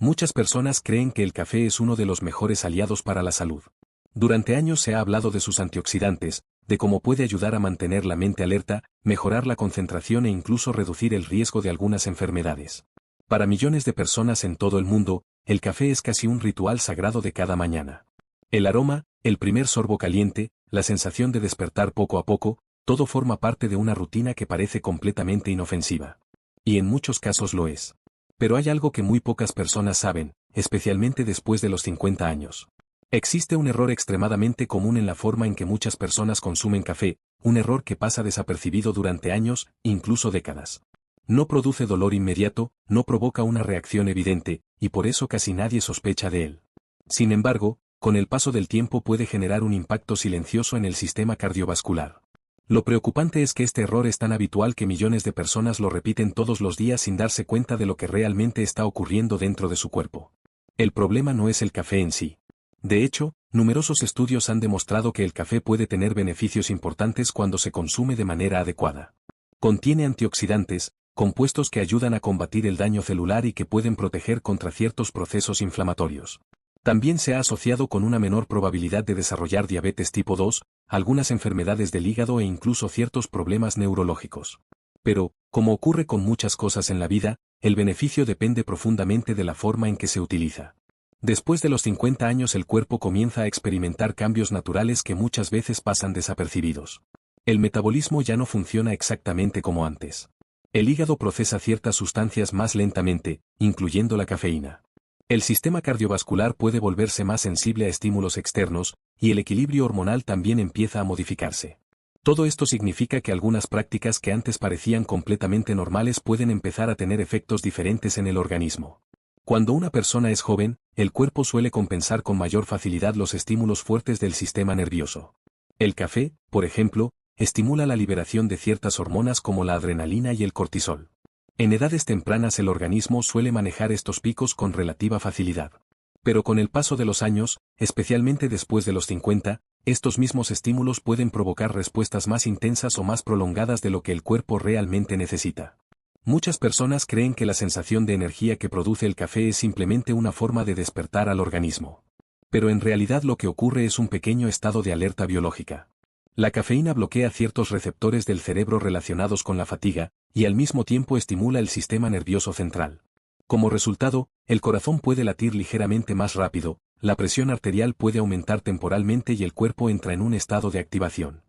Muchas personas creen que el café es uno de los mejores aliados para la salud. Durante años se ha hablado de sus antioxidantes, de cómo puede ayudar a mantener la mente alerta, mejorar la concentración e incluso reducir el riesgo de algunas enfermedades. Para millones de personas en todo el mundo, el café es casi un ritual sagrado de cada mañana. El aroma, el primer sorbo caliente, la sensación de despertar poco a poco, todo forma parte de una rutina que parece completamente inofensiva. Y en muchos casos lo es. Pero hay algo que muy pocas personas saben, especialmente después de los 50 años. Existe un error extremadamente común en la forma en que muchas personas consumen café, un error que pasa desapercibido durante años, incluso décadas. No produce dolor inmediato, no provoca una reacción evidente, y por eso casi nadie sospecha de él. Sin embargo, con el paso del tiempo puede generar un impacto silencioso en el sistema cardiovascular. Lo preocupante es que este error es tan habitual que millones de personas lo repiten todos los días sin darse cuenta de lo que realmente está ocurriendo dentro de su cuerpo. El problema no es el café en sí. De hecho, numerosos estudios han demostrado que el café puede tener beneficios importantes cuando se consume de manera adecuada. Contiene antioxidantes, compuestos que ayudan a combatir el daño celular y que pueden proteger contra ciertos procesos inflamatorios. También se ha asociado con una menor probabilidad de desarrollar diabetes tipo 2, algunas enfermedades del hígado e incluso ciertos problemas neurológicos. Pero, como ocurre con muchas cosas en la vida, el beneficio depende profundamente de la forma en que se utiliza. Después de los 50 años el cuerpo comienza a experimentar cambios naturales que muchas veces pasan desapercibidos. El metabolismo ya no funciona exactamente como antes. El hígado procesa ciertas sustancias más lentamente, incluyendo la cafeína. El sistema cardiovascular puede volverse más sensible a estímulos externos, y el equilibrio hormonal también empieza a modificarse. Todo esto significa que algunas prácticas que antes parecían completamente normales pueden empezar a tener efectos diferentes en el organismo. Cuando una persona es joven, el cuerpo suele compensar con mayor facilidad los estímulos fuertes del sistema nervioso. El café, por ejemplo, estimula la liberación de ciertas hormonas como la adrenalina y el cortisol. En edades tempranas el organismo suele manejar estos picos con relativa facilidad. Pero con el paso de los años, especialmente después de los 50, estos mismos estímulos pueden provocar respuestas más intensas o más prolongadas de lo que el cuerpo realmente necesita. Muchas personas creen que la sensación de energía que produce el café es simplemente una forma de despertar al organismo. Pero en realidad lo que ocurre es un pequeño estado de alerta biológica. La cafeína bloquea ciertos receptores del cerebro relacionados con la fatiga, y al mismo tiempo estimula el sistema nervioso central. Como resultado, el corazón puede latir ligeramente más rápido, la presión arterial puede aumentar temporalmente y el cuerpo entra en un estado de activación.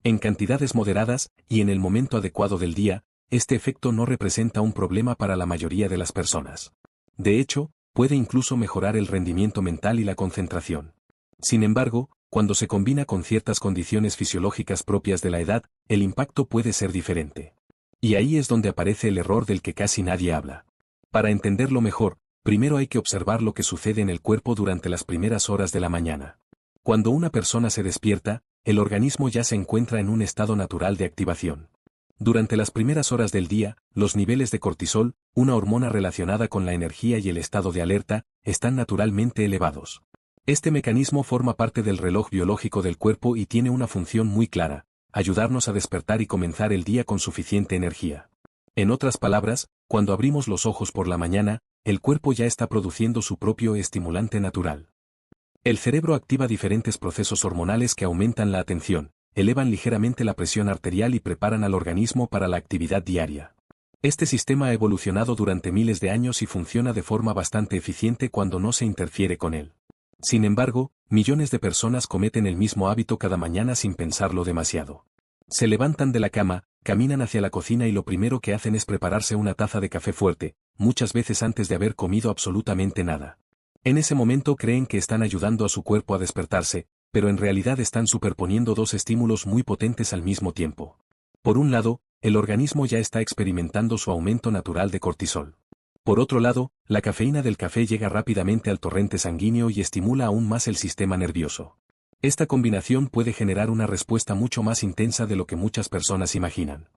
En cantidades moderadas, y en el momento adecuado del día, este efecto no representa un problema para la mayoría de las personas. De hecho, puede incluso mejorar el rendimiento mental y la concentración. Sin embargo, cuando se combina con ciertas condiciones fisiológicas propias de la edad, el impacto puede ser diferente. Y ahí es donde aparece el error del que casi nadie habla. Para entenderlo mejor, primero hay que observar lo que sucede en el cuerpo durante las primeras horas de la mañana. Cuando una persona se despierta, el organismo ya se encuentra en un estado natural de activación. Durante las primeras horas del día, los niveles de cortisol, una hormona relacionada con la energía y el estado de alerta, están naturalmente elevados. Este mecanismo forma parte del reloj biológico del cuerpo y tiene una función muy clara: ayudarnos a despertar y comenzar el día con suficiente energía. En otras palabras, cuando abrimos los ojos por la mañana, el cuerpo ya está produciendo su propio estimulante natural. El cerebro activa diferentes procesos hormonales que aumentan la atención, elevan ligeramente la presión arterial y preparan al organismo para la actividad diaria. Este sistema ha evolucionado durante miles de años y funciona de forma bastante eficiente cuando no se interfiere con él. Sin embargo, millones de personas cometen el mismo hábito cada mañana sin pensarlo demasiado. Se levantan de la cama, caminan hacia la cocina y lo primero que hacen es prepararse una taza de café fuerte, muchas veces antes de haber comido absolutamente nada. En ese momento creen que están ayudando a su cuerpo a despertarse, pero en realidad están superponiendo dos estímulos muy potentes al mismo tiempo. Por un lado, el organismo ya está experimentando su aumento natural de cortisol. Por otro lado, la cafeína del café llega rápidamente al torrente sanguíneo y estimula aún más el sistema nervioso. Esta combinación puede generar una respuesta mucho más intensa de lo que muchas personas imaginan.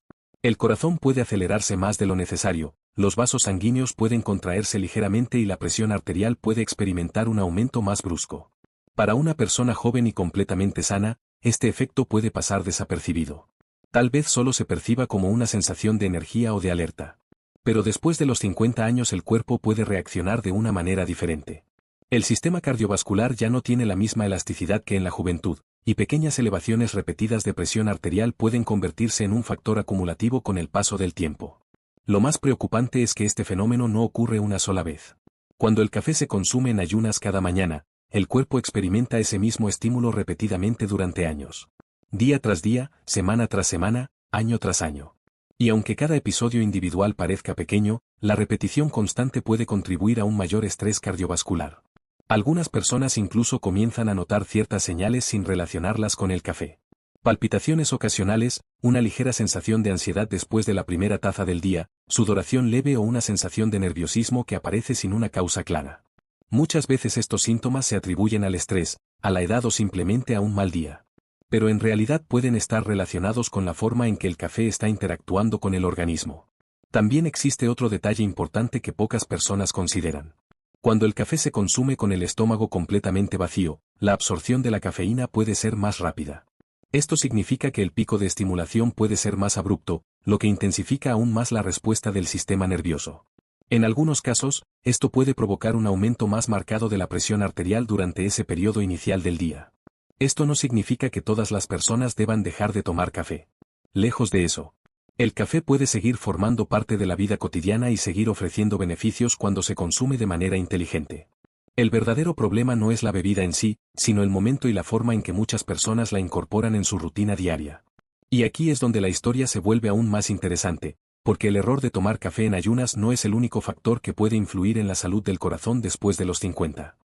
El corazón puede acelerarse más de lo necesario, los vasos sanguíneos pueden contraerse ligeramente y la presión arterial puede experimentar un aumento más brusco. Para una persona joven y completamente sana, este efecto puede pasar desapercibido. Tal vez solo se perciba como una sensación de energía o de alerta. Pero después de los 50 años el cuerpo puede reaccionar de una manera diferente. El sistema cardiovascular ya no tiene la misma elasticidad que en la juventud, y pequeñas elevaciones repetidas de presión arterial pueden convertirse en un factor acumulativo con el paso del tiempo. Lo más preocupante es que este fenómeno no ocurre una sola vez. Cuando el café se consume en ayunas cada mañana, el cuerpo experimenta ese mismo estímulo repetidamente durante años. Día tras día, semana tras semana, año tras año. Y aunque cada episodio individual parezca pequeño, la repetición constante puede contribuir a un mayor estrés cardiovascular. Algunas personas incluso comienzan a notar ciertas señales sin relacionarlas con el café. Palpitaciones ocasionales, una ligera sensación de ansiedad después de la primera taza del día, sudoración leve o una sensación de nerviosismo que aparece sin una causa clara. Muchas veces estos síntomas se atribuyen al estrés, a la edad o simplemente a un mal día. Pero en realidad pueden estar relacionados con la forma en que el café está interactuando con el organismo. También existe otro detalle importante que pocas personas consideran. Cuando el café se consume con el estómago completamente vacío, la absorción de la cafeína puede ser más rápida. Esto significa que el pico de estimulación puede ser más abrupto, lo que intensifica aún más la respuesta del sistema nervioso. En algunos casos, esto puede provocar un aumento más marcado de la presión arterial durante ese periodo inicial del día. Esto no significa que todas las personas deban dejar de tomar café. Lejos de eso. El café puede seguir formando parte de la vida cotidiana y seguir ofreciendo beneficios cuando se consume de manera inteligente. El verdadero problema no es la bebida en sí, sino el momento y la forma en que muchas personas la incorporan en su rutina diaria. Y aquí es donde la historia se vuelve aún más interesante, porque el error de tomar café en ayunas no es el único factor que puede influir en la salud del corazón después de los 50.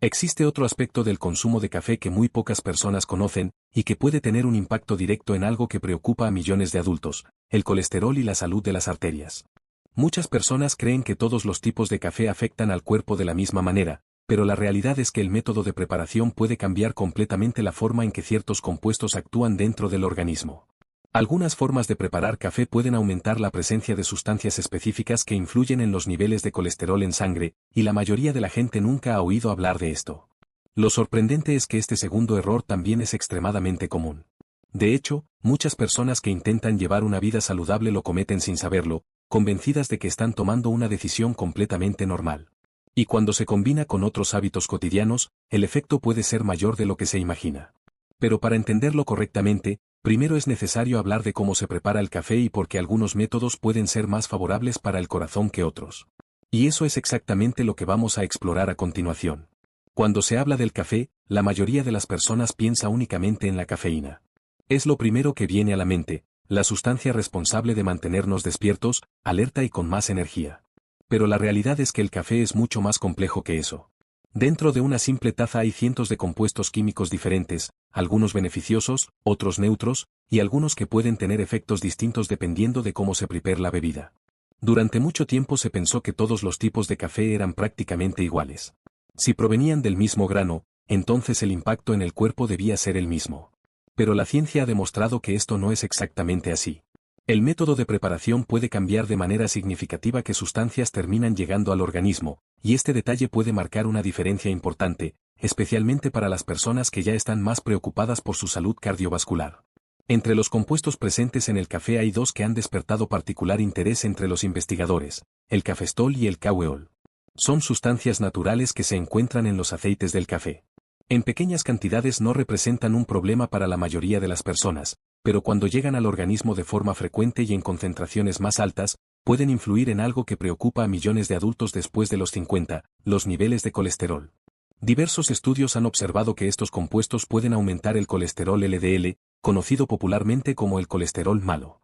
Existe otro aspecto del consumo de café que muy pocas personas conocen, y que puede tener un impacto directo en algo que preocupa a millones de adultos: el colesterol y la salud de las arterias. Muchas personas creen que todos los tipos de café afectan al cuerpo de la misma manera, pero la realidad es que el método de preparación puede cambiar completamente la forma en que ciertos compuestos actúan dentro del organismo. Algunas formas de preparar café pueden aumentar la presencia de sustancias específicas que influyen en los niveles de colesterol en sangre, y la mayoría de la gente nunca ha oído hablar de esto. Lo sorprendente es que este segundo error también es extremadamente común. De hecho, muchas personas que intentan llevar una vida saludable lo cometen sin saberlo, convencidas de que están tomando una decisión completamente normal. Y cuando se combina con otros hábitos cotidianos, el efecto puede ser mayor de lo que se imagina. Pero para entenderlo correctamente, primero es necesario hablar de cómo se prepara el café y por qué algunos métodos pueden ser más favorables para el corazón que otros. Y eso es exactamente lo que vamos a explorar a continuación. Cuando se habla del café, la mayoría de las personas piensa únicamente en la cafeína. Es lo primero que viene a la mente, la sustancia responsable de mantenernos despiertos, alerta y con más energía. Pero la realidad es que el café es mucho más complejo que eso. Dentro de una simple taza hay cientos de compuestos químicos diferentes, algunos beneficiosos, otros neutros, y algunos que pueden tener efectos distintos dependiendo de cómo se prepare la bebida. Durante mucho tiempo se pensó que todos los tipos de café eran prácticamente iguales. Si provenían del mismo grano, entonces el impacto en el cuerpo debía ser el mismo. Pero la ciencia ha demostrado que esto no es exactamente así. El método de preparación puede cambiar de manera significativa qué sustancias terminan llegando al organismo, y este detalle puede marcar una diferencia importante, especialmente para las personas que ya están más preocupadas por su salud cardiovascular. Entre los compuestos presentes en el café hay dos que han despertado particular interés entre los investigadores: el cafestol y el KWOL. Son sustancias naturales que se encuentran en los aceites del café. En pequeñas cantidades no representan un problema para la mayoría de las personas, pero cuando llegan al organismo de forma frecuente y en concentraciones más altas, pueden influir en algo que preocupa a millones de adultos después de los 50, los niveles de colesterol. Diversos estudios han observado que estos compuestos pueden aumentar el colesterol LDL, conocido popularmente como el colesterol malo.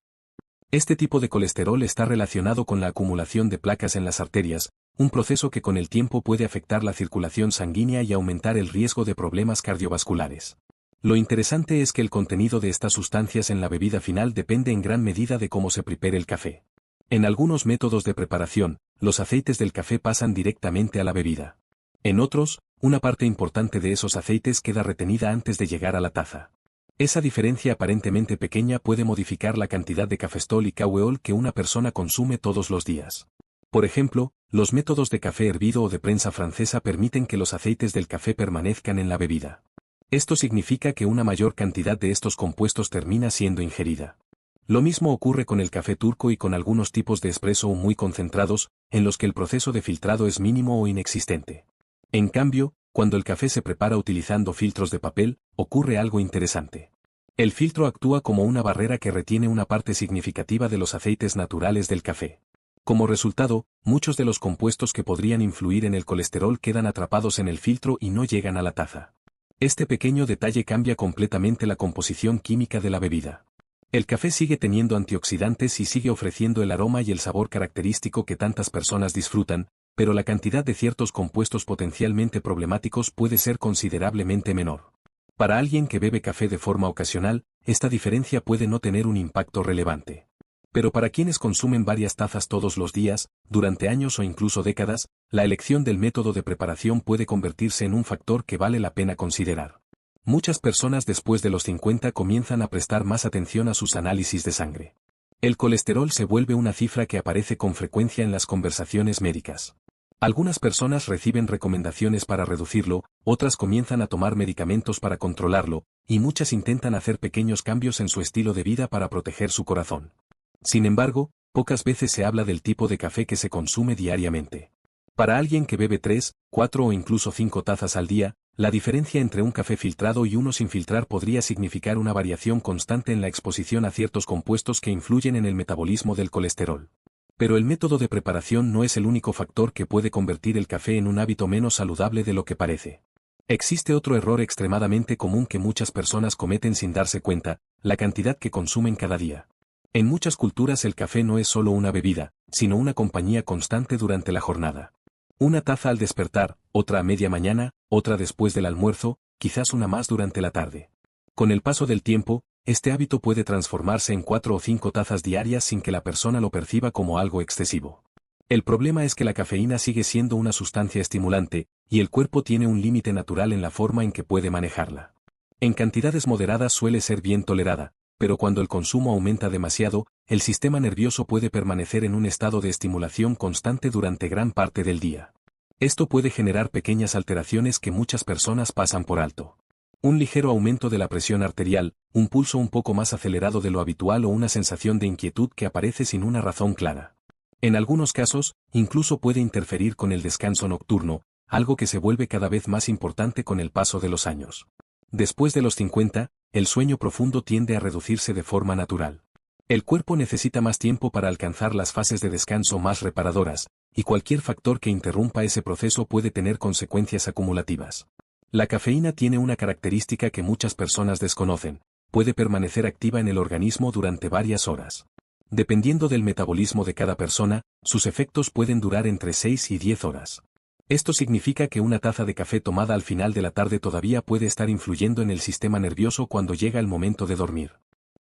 Este tipo de colesterol está relacionado con la acumulación de placas en las arterias, un proceso que con el tiempo puede afectar la circulación sanguínea y aumentar el riesgo de problemas cardiovasculares. Lo interesante es que el contenido de estas sustancias en la bebida final depende en gran medida de cómo se prepare el café. En algunos métodos de preparación, los aceites del café pasan directamente a la bebida. En otros, una parte importante de esos aceites queda retenida antes de llegar a la taza. Esa diferencia aparentemente pequeña puede modificar la cantidad de cafestol y KWOL que una persona consume todos los días. Por ejemplo, los métodos de café hervido o de prensa francesa permiten que los aceites del café permanezcan en la bebida. Esto significa que una mayor cantidad de estos compuestos termina siendo ingerida. Lo mismo ocurre con el café turco y con algunos tipos de espresso muy concentrados, en los que el proceso de filtrado es mínimo o inexistente. En cambio, cuando el café se prepara utilizando filtros de papel, ocurre algo interesante. El filtro actúa como una barrera que retiene una parte significativa de los aceites naturales del café. Como resultado, muchos de los compuestos que podrían influir en el colesterol quedan atrapados en el filtro y no llegan a la taza. Este pequeño detalle cambia completamente la composición química de la bebida. El café sigue teniendo antioxidantes y sigue ofreciendo el aroma y el sabor característico que tantas personas disfrutan, pero la cantidad de ciertos compuestos potencialmente problemáticos puede ser considerablemente menor. Para alguien que bebe café de forma ocasional, esta diferencia puede no tener un impacto relevante. Pero para quienes consumen varias tazas todos los días, durante años o incluso décadas, la elección del método de preparación puede convertirse en un factor que vale la pena considerar. Muchas personas después de los 50 comienzan a prestar más atención a sus análisis de sangre. El colesterol se vuelve una cifra que aparece con frecuencia en las conversaciones médicas. Algunas personas reciben recomendaciones para reducirlo, otras comienzan a tomar medicamentos para controlarlo, y muchas intentan hacer pequeños cambios en su estilo de vida para proteger su corazón. Sin embargo, pocas veces se habla del tipo de café que se consume diariamente. Para alguien que bebe 3, 4 o incluso 5 tazas al día, la diferencia entre un café filtrado y uno sin filtrar podría significar una variación constante en la exposición a ciertos compuestos que influyen en el metabolismo del colesterol. Pero el método de preparación no es el único factor que puede convertir el café en un hábito menos saludable de lo que parece. Existe otro error extremadamente común que muchas personas cometen sin darse cuenta: la cantidad que consumen cada día. En muchas culturas el café no es solo una bebida, sino una compañía constante durante la jornada. Una taza al despertar, otra a media mañana, otra después del almuerzo, quizás una más durante la tarde. Con el paso del tiempo, este hábito puede transformarse en 4 o 5 tazas diarias sin que la persona lo perciba como algo excesivo. El problema es que la cafeína sigue siendo una sustancia estimulante, y el cuerpo tiene un límite natural en la forma en que puede manejarla. En cantidades moderadas suele ser bien tolerada, pero cuando el consumo aumenta demasiado, el sistema nervioso puede permanecer en un estado de estimulación constante durante gran parte del día. Esto puede generar pequeñas alteraciones que muchas personas pasan por alto. Un ligero aumento de la presión arterial, un pulso un poco más acelerado de lo habitual o una sensación de inquietud que aparece sin una razón clara. En algunos casos, incluso puede interferir con el descanso nocturno, algo que se vuelve cada vez más importante con el paso de los años. Después de los 50, el sueño profundo tiende a reducirse de forma natural. El cuerpo necesita más tiempo para alcanzar las fases de descanso más reparadoras, y cualquier factor que interrumpa ese proceso puede tener consecuencias acumulativas. La cafeína tiene una característica que muchas personas desconocen: puede permanecer activa en el organismo durante varias horas. Dependiendo del metabolismo de cada persona, sus efectos pueden durar entre 6 y 10 horas. Esto significa que una taza de café tomada al final de la tarde todavía puede estar influyendo en el sistema nervioso cuando llega el momento de dormir.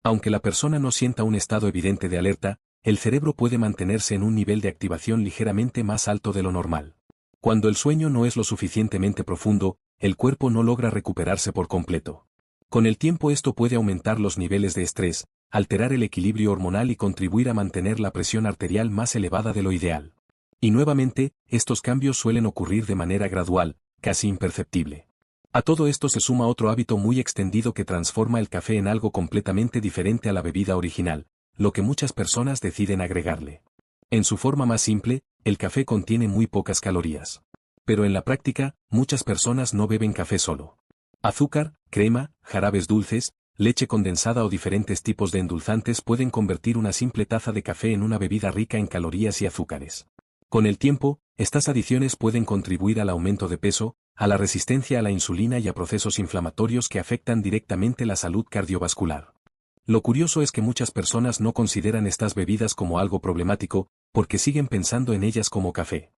Aunque la persona no sienta un estado evidente de alerta, el cerebro puede mantenerse en un nivel de activación ligeramente más alto de lo normal. Cuando el sueño no es lo suficientemente profundo, el cuerpo no logra recuperarse por completo. Con el tiempo esto puede aumentar los niveles de estrés, alterar el equilibrio hormonal y contribuir a mantener la presión arterial más elevada de lo ideal. Y nuevamente, estos cambios suelen ocurrir de manera gradual, casi imperceptible. A todo esto se suma otro hábito muy extendido que transforma el café en algo completamente diferente a la bebida original: lo que muchas personas deciden agregarle. En su forma más simple, el café contiene muy pocas calorías. Pero en la práctica, muchas personas no beben café solo. Azúcar, crema, jarabes dulces, leche condensada o diferentes tipos de endulzantes pueden convertir una simple taza de café en una bebida rica en calorías y azúcares. Con el tiempo, estas adiciones pueden contribuir al aumento de peso, a la resistencia a la insulina y a procesos inflamatorios que afectan directamente la salud cardiovascular. Lo curioso es que muchas personas no consideran estas bebidas como algo problemático, porque siguen pensando en ellas como café.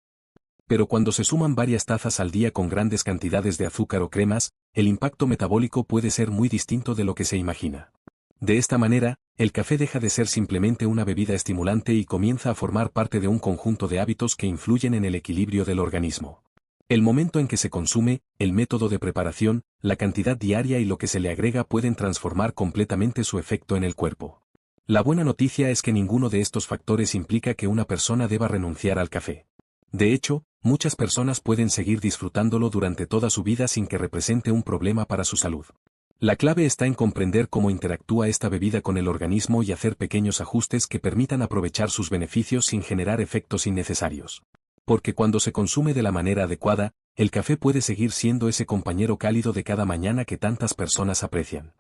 Pero cuando se suman varias tazas al día con grandes cantidades de azúcar o cremas, el impacto metabólico puede ser muy distinto de lo que se imagina. De esta manera, el café deja de ser simplemente una bebida estimulante y comienza a formar parte de un conjunto de hábitos que influyen en el equilibrio del organismo. El momento en que se consume, el método de preparación, la cantidad diaria y lo que se le agrega pueden transformar completamente su efecto en el cuerpo. La buena noticia es que ninguno de estos factores implica que una persona deba renunciar al café. De hecho, muchas personas pueden seguir disfrutándolo durante toda su vida sin que represente un problema para su salud. La clave está en comprender cómo interactúa esta bebida con el organismo y hacer pequeños ajustes que permitan aprovechar sus beneficios sin generar efectos innecesarios. Porque cuando se consume de la manera adecuada, el café puede seguir siendo ese compañero cálido de cada mañana que tantas personas aprecian.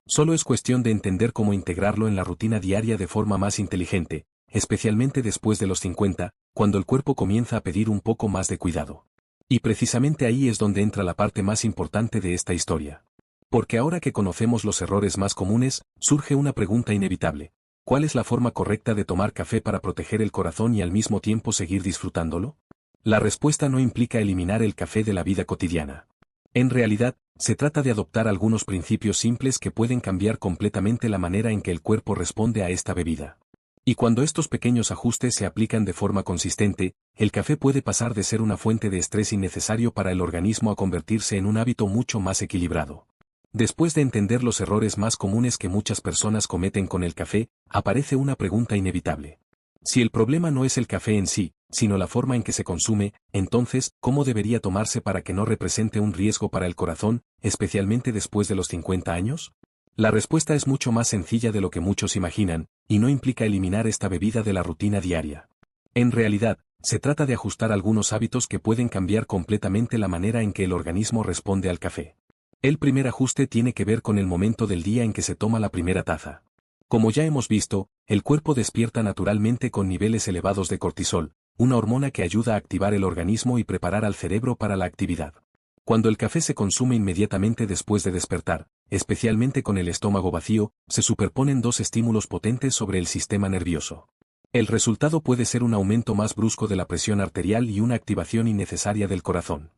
Solo es cuestión de entender cómo integrarlo en la rutina diaria de forma más inteligente, especialmente después de los 50, cuando el cuerpo comienza a pedir un poco más de cuidado. Y precisamente ahí es donde entra la parte más importante de esta historia. Porque ahora que conocemos los errores más comunes, surge una pregunta inevitable. ¿Cuál es la forma correcta de tomar café para proteger el corazón y al mismo tiempo seguir disfrutándolo? La respuesta no implica eliminar el café de la vida cotidiana. En realidad, se trata de adoptar algunos principios simples que pueden cambiar completamente la manera en que el cuerpo responde a esta bebida. Y cuando estos pequeños ajustes se aplican de forma consistente, el café puede pasar de ser una fuente de estrés innecesario para el organismo a convertirse en un hábito mucho más equilibrado. Después de entender los errores más comunes que muchas personas cometen con el café, aparece una pregunta inevitable. Si el problema no es el café en sí, sino la forma en que se consume, entonces, ¿cómo debería tomarse para que no represente un riesgo para el corazón, especialmente después de los 50 años? La respuesta es mucho más sencilla de lo que muchos imaginan, y no implica eliminar esta bebida de la rutina diaria. En realidad, se trata de ajustar algunos hábitos que pueden cambiar completamente la manera en que el organismo responde al café. El primer ajuste tiene que ver con el momento del día en que se toma la primera taza. Como ya hemos visto, el cuerpo despierta naturalmente con niveles elevados de cortisol, una hormona que ayuda a activar el organismo y preparar al cerebro para la actividad. Cuando el café se consume inmediatamente después de despertar, especialmente con el estómago vacío, se superponen dos estímulos potentes sobre el sistema nervioso. El resultado puede ser un aumento más brusco de la presión arterial y una activación innecesaria del corazón.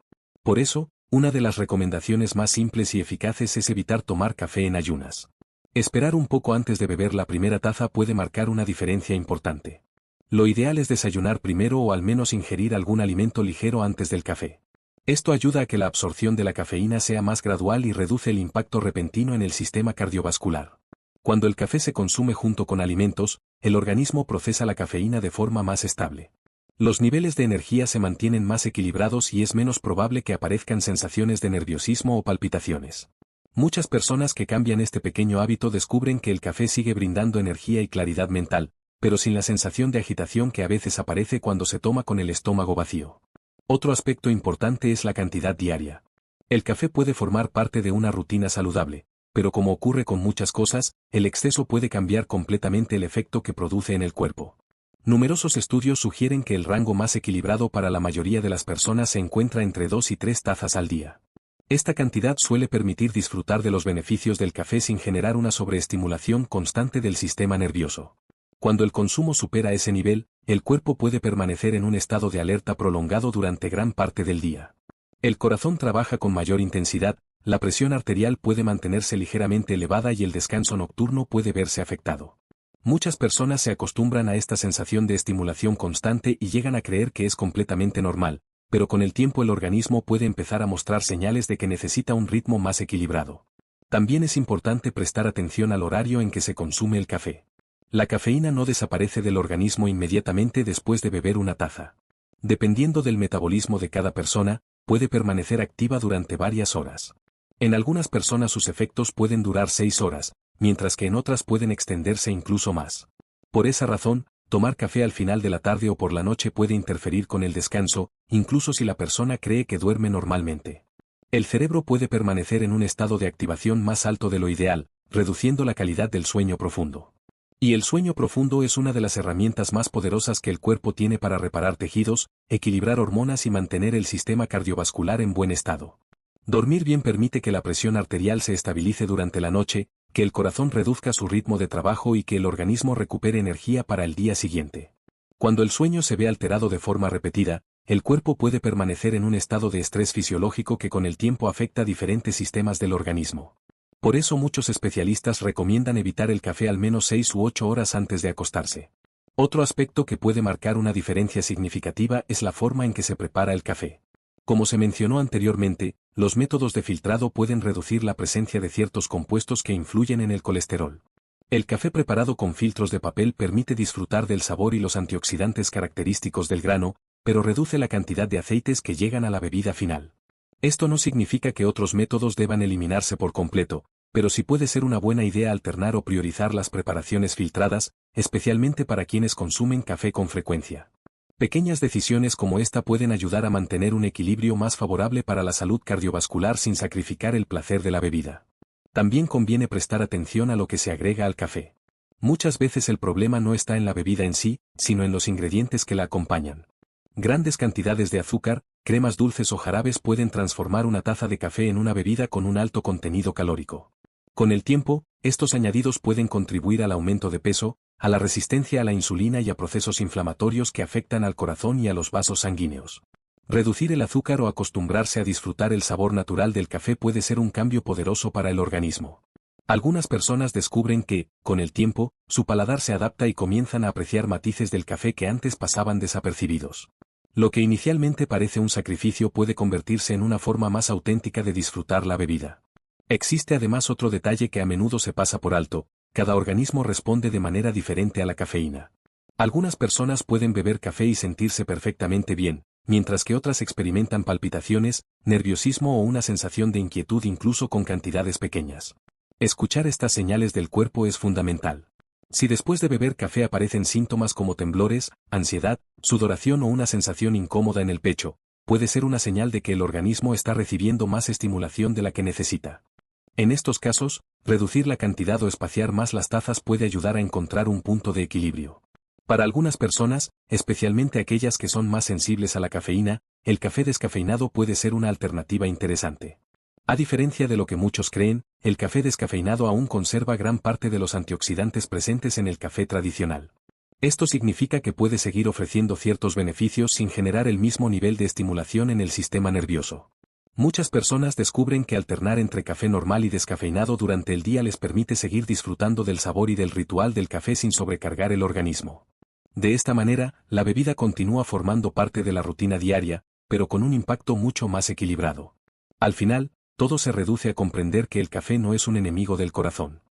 Por eso, una de las recomendaciones más simples y eficaces es evitar tomar café en ayunas. Esperar un poco antes de beber la primera taza puede marcar una diferencia importante. Lo ideal es desayunar primero o al menos ingerir algún alimento ligero antes del café. Esto ayuda a que la absorción de la cafeína sea más gradual y reduce el impacto repentino en el sistema cardiovascular. Cuando el café se consume junto con alimentos, el organismo procesa la cafeína de forma más estable. Los niveles de energía se mantienen más equilibrados y es menos probable que aparezcan sensaciones de nerviosismo o palpitaciones. Muchas personas que cambian este pequeño hábito descubren que el café sigue brindando energía y claridad mental, pero sin la sensación de agitación que a veces aparece cuando se toma con el estómago vacío. Otro aspecto importante es la cantidad diaria. El café puede formar parte de una rutina saludable, pero como ocurre con muchas cosas, el exceso puede cambiar completamente el efecto que produce en el cuerpo. Numerosos estudios sugieren que el rango más equilibrado para la mayoría de las personas se encuentra entre 2 y 3 tazas al día. Esta cantidad suele permitir disfrutar de los beneficios del café sin generar una sobreestimulación constante del sistema nervioso. Cuando el consumo supera ese nivel, el cuerpo puede permanecer en un estado de alerta prolongado durante gran parte del día. El corazón trabaja con mayor intensidad, la presión arterial puede mantenerse ligeramente elevada y el descanso nocturno puede verse afectado. Muchas personas se acostumbran a esta sensación de estimulación constante y llegan a creer que es completamente normal, pero con el tiempo el organismo puede empezar a mostrar señales de que necesita un ritmo más equilibrado. También es importante prestar atención al horario en que se consume el café. La cafeína no desaparece del organismo inmediatamente después de beber una taza. Dependiendo del metabolismo de cada persona, puede permanecer activa durante varias horas. En algunas personas sus efectos pueden durar 6 horas, mientras que en otras pueden extenderse incluso más. Por esa razón, tomar café al final de la tarde o por la noche puede interferir con el descanso, incluso si la persona cree que duerme normalmente. El cerebro puede permanecer en un estado de activación más alto de lo ideal, reduciendo la calidad del sueño profundo. Y el sueño profundo es una de las herramientas más poderosas que el cuerpo tiene para reparar tejidos, equilibrar hormonas y mantener el sistema cardiovascular en buen estado. Dormir bien permite que la presión arterial se estabilice durante la noche, que el corazón reduzca su ritmo de trabajo y que el organismo recupere energía para el día siguiente. Cuando el sueño se ve alterado de forma repetida, el cuerpo puede permanecer en un estado de estrés fisiológico que con el tiempo afecta diferentes sistemas del organismo. Por eso muchos especialistas recomiendan evitar el café al menos 6 u 8 horas antes de acostarse. Otro aspecto que puede marcar una diferencia significativa es la forma en que se prepara el café. Como se mencionó anteriormente, los métodos de filtrado pueden reducir la presencia de ciertos compuestos que influyen en el colesterol. El café preparado con filtros de papel permite disfrutar del sabor y los antioxidantes característicos del grano, pero reduce la cantidad de aceites que llegan a la bebida final. Esto no significa que otros métodos deban eliminarse por completo, pero sí puede ser una buena idea alternar o priorizar las preparaciones filtradas, especialmente para quienes consumen café con frecuencia. Pequeñas decisiones como esta pueden ayudar a mantener un equilibrio más favorable para la salud cardiovascular sin sacrificar el placer de la bebida. También conviene prestar atención a lo que se agrega al café. Muchas veces el problema no está en la bebida en sí, sino en los ingredientes que la acompañan. Grandes cantidades de azúcar, cremas dulces o jarabes pueden transformar una taza de café en una bebida con un alto contenido calórico. Con el tiempo, estos añadidos pueden contribuir al aumento de peso, a la resistencia a la insulina y a procesos inflamatorios que afectan al corazón y a los vasos sanguíneos. Reducir el azúcar o acostumbrarse a disfrutar el sabor natural del café puede ser un cambio poderoso para el organismo. Algunas personas descubren que, con el tiempo, su paladar se adapta y comienzan a apreciar matices del café que antes pasaban desapercibidos. Lo que inicialmente parece un sacrificio puede convertirse en una forma más auténtica de disfrutar la bebida. Existe además otro detalle que a menudo se pasa por alto: cada organismo responde de manera diferente a la cafeína. Algunas personas pueden beber café y sentirse perfectamente bien, mientras que otras experimentan palpitaciones, nerviosismo o una sensación de inquietud incluso con cantidades pequeñas. Escuchar estas señales del cuerpo es fundamental. Si después de beber café aparecen síntomas como temblores, ansiedad, sudoración o una sensación incómoda en el pecho, puede ser una señal de que el organismo está recibiendo más estimulación de la que necesita. En estos casos, reducir la cantidad o espaciar más las tazas puede ayudar a encontrar un punto de equilibrio. Para algunas personas, especialmente aquellas que son más sensibles a la cafeína, el café descafeinado puede ser una alternativa interesante. A diferencia de lo que muchos creen, el café descafeinado aún conserva gran parte de los antioxidantes presentes en el café tradicional. Esto significa que puede seguir ofreciendo ciertos beneficios sin generar el mismo nivel de estimulación en el sistema nervioso. Muchas personas descubren que alternar entre café normal y descafeinado durante el día les permite seguir disfrutando del sabor y del ritual del café sin sobrecargar el organismo. De esta manera, la bebida continúa formando parte de la rutina diaria, pero con un impacto mucho más equilibrado. Al final, todo se reduce a comprender que el café no es un enemigo del corazón.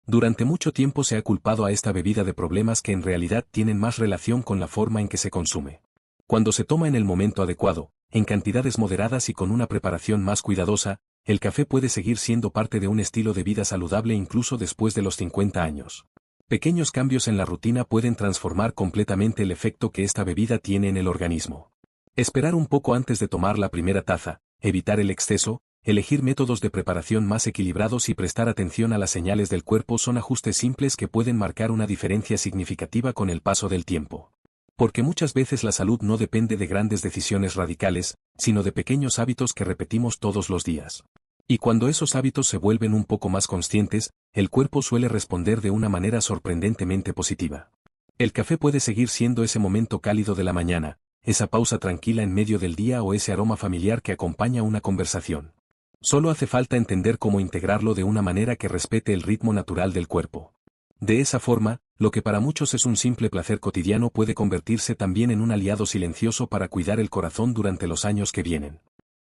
Durante mucho tiempo se ha culpado a esta bebida de problemas que en realidad tienen más relación con la forma en que se consume. Cuando se toma en el momento adecuado, en cantidades moderadas y con una preparación más cuidadosa, el café puede seguir siendo parte de un estilo de vida saludable incluso después de los 50 años. Pequeños cambios en la rutina pueden transformar completamente el efecto que esta bebida tiene en el organismo. Esperar un poco antes de tomar la primera taza, evitar el exceso, elegir métodos de preparación más equilibrados y prestar atención a las señales del cuerpo son ajustes simples que pueden marcar una diferencia significativa con el paso del tiempo. Porque muchas veces la salud no depende de grandes decisiones radicales, sino de pequeños hábitos que repetimos todos los días. Y cuando esos hábitos se vuelven un poco más conscientes, el cuerpo suele responder de una manera sorprendentemente positiva. El café puede seguir siendo ese momento cálido de la mañana, esa pausa tranquila en medio del día o ese aroma familiar que acompaña una conversación. Solo hace falta entender cómo integrarlo de una manera que respete el ritmo natural del cuerpo. De esa forma, lo que para muchos es un simple placer cotidiano puede convertirse también en un aliado silencioso para cuidar el corazón durante los años que vienen.